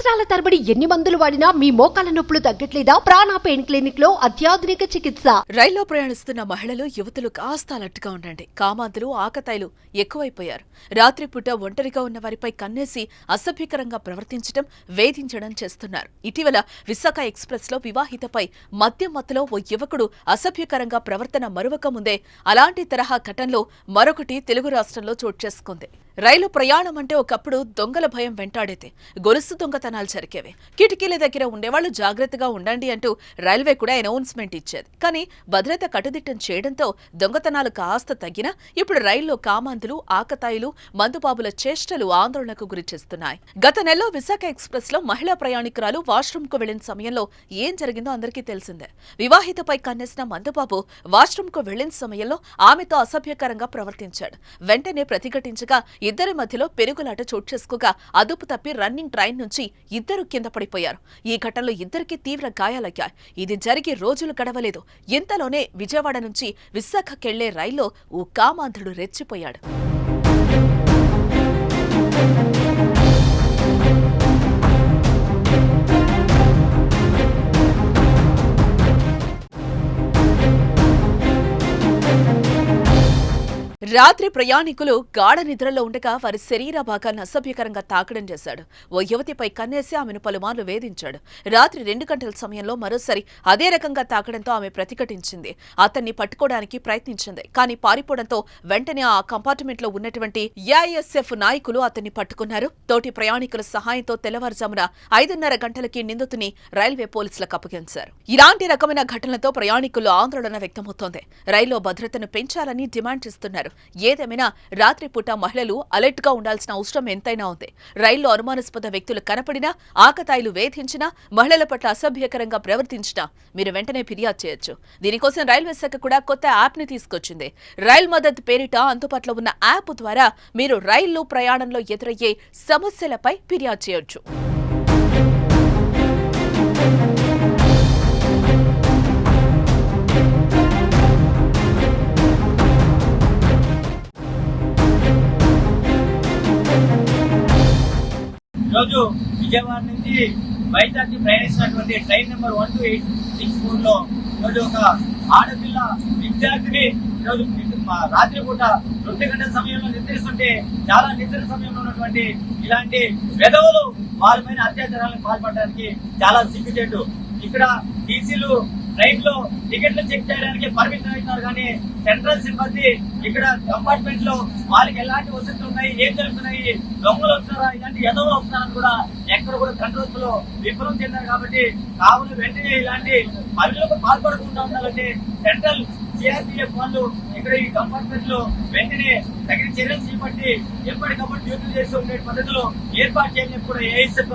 సంవత్సరాల తరబడి ఎన్ని మందులు వాడినా మీ మోకాల నొప్పులు తగ్గట్లేదా? ప్రాణ పెయిన్ క్లినిక్ లో అత్యాధునిక చికిత్స. రైల్లో ప్రయాణిస్తున్న మహిళలు, యువతులు కాస్త అలర్ట్గా ఉండండి. కామాంధులు, ఆకతాయిలు ఎక్కువైపోయారు. రాత్రిపూట ఒంటరిగా ఉన్న వారిపై కన్నేసి అసభ్యకరంగా ప్రవర్తించడం, వేధించడం చేస్తున్నారు. ఇటీవల విశాఖ ఎక్స్ప్రెస్ లో వివాహితపై మద్యం మత్తులో ఓ యువకుడు అసభ్యకరంగా ప్రవర్తన మరువక ముందే అలాంటి తరహా ఘటనలో మరొకటి తెలుగు రాష్ట్రంలో చోటు చేసుకుంది. రైలు ప్రయాణం అంటే ఒకప్పుడు దొంగల భయం వెంటాడేది. గొలుసు దొంగతనాలు జరిగేవి. కిటికీల దగ్గర ఉండేవాళ్లు జాగ్రత్తగా ఉండండి అంటూ రైల్వే కూడా అనౌన్స్మెంట్ ఇచ్చేది. కానీ భద్రత కట్టుదిట్టం చేయడంతో దొంగతనాలు కాస్త తగ్గినా ఇప్పుడు రైల్లో కామాంధులు, ఆకతాయిలు, మందుబాబుల చేష్టలు ఆందోళనకు గురిచేస్తున్నాయి. గత నెలలో విశాఖ ఎక్స్ప్రెస్ లో మహిళా ప్రయాణికురాలు వాష్రూమ్ కు వెళ్లిన సమయంలో ఏం జరిగిందో అందరికీ తెలిసిందే. వివాహితపై కన్నేసిన మందుబాబు వాష్రూమ్ కు వెళ్లిన సమయంలో ఆమెతో అసభ్యకరంగా ప్రవర్తించాడు. వెంటనే ప్రతిఘటించగా ఇద్దరి మధ్యలో పెరుగులాట చోటు చేసుకోగా అదుపు తప్పి రన్నింగ్ ట్రైన్ నుంచి ఇద్దరు కింద పడిపోయారు. ఈ ఘటనలో ఇద్దరికి తీవ్ర గాయాలయ్యాయి. ఇది జరిగి రోజులు గడవలేదు. ఇంతలోనే విజయవాడ నుంచి విశాఖకెళ్లే రైల్లో ఓ కామాంధుడు రెచ్చిపోయాడు. రాత్రి ప్రయాణికులు గాఢ నిద్రలో ఉండగా వారి శరీర భాగాలను అసభ్యకరంగా తాకడం చేశాడు. ఓ యువతిపై కన్నేసి ఆమెను పలుమార్లు వేధించాడు. రాత్రి 2 గంటల సమయంలో మరోసారి అదే రకంగా తాకడంతో ఆమె ప్రతిఘటించింది. అతన్ని పట్టుకోవడానికి ప్రయత్నించింది. కానీ పారిపోవడంతో వెంటనే ఆ కంపార్ట్మెంట్ లో ఉన్నటువంటి ఏఐఎస్ఎఫ్ నాయకులు అతన్ని పట్టుకున్నారు. తోటి ప్రయాణికుల సహాయంతో తెల్లవారుజామున 5:30 గంటలకి నిందితుని రైల్వే పోలీసులకు అప్పగించారు. ఇలాంటి రకమైన ఘటనలతో ప్రయాణికుల్లో ఆందోళన వ్యక్తమవుతోంది. రైల్లో భద్రతను పెంచాలని డిమాండ్ చేస్తున్నారు. ఏదేమైనా రాత్రిపూట మహిళలు అలర్ట్ గా ఉండాల్సిన అవసరం ఎంతైనా ఉంది. రైల్లో అనుమానాస్పద వ్యక్తులు కనపడినా, ఆకతాయిలు వేధించినా, మహిళల పట్ల అసభ్యకరంగా ప్రవర్తించినా మీరు వెంటనే ఫిర్యాదు చేయొచ్చు. దీనికోసం రైల్వే శాఖ కూడా కొత్త యాప్ ని తీసుకొచ్చింది. రైల్ మదద్ పేరిట అందుబాటులో ఉన్న యాప్ ద్వారా మీరు రైలు ప్రయాణంలో ఎదురయ్యే సమస్యలపై ఫిర్యాదు చేయొచ్చు. ఈరోజు విజయవాడ నుంచి వైజాగ్ ప్రయాణిస్తున్నటువంటి ట్రైన్ నెంబర్ 12864 లో ఈరోజు ఒక ఆడపిల్ల విద్యార్థిని ఈరోజు రాత్రిపూట 2 గంటల సమయంలో నిద్రిస్తుంటే చాలా నిద్ర సమయంలో ఉన్నటువంటి ఇలాంటి వెధవలు వారి పైన అత్యాచారాలకు పాల్పడడానికి చాలా సిగ్గుచేటు. ఇక్కడ టీసీలు ట్రైన్ లో టికెట్లు చెక్ చేయడానికి పర్మిషన్ అవుతున్నారు, కానీ సెంట్రల్ సిబ్బంది ఇక్కడ కంపార్ట్మెంట్ లో వాళ్ళకి ఎలాంటి వసతులు ఉన్నాయి, ఏం జరుగుతున్నాయి, దొంగలు వస్తున్నారా, ఇలాంటి ఎదవలు వస్తున్నారని కూడా ఎక్కడ కూడా కంట్రోల్స్ లో విఫలం చెందారు. కాబట్టి కావున వెంటనే ఇలాంటి పనులకు పాల్పడకుండా ఉండాలంటే సెంట్రల్ సిఆర్పీఎఫ్ వాళ్ళు ఇక్కడ ఈ కంపార్ట్మెంట్ లో వెంటనే తగిన చర్యలు చేపట్టి ఎప్పటికప్పుడు డ్యూటీలు చేస్తూ ఉండే పద్ధతిలో ఏర్పాటు చేయాలని కూడా ఏఐఎస్ఎఫ్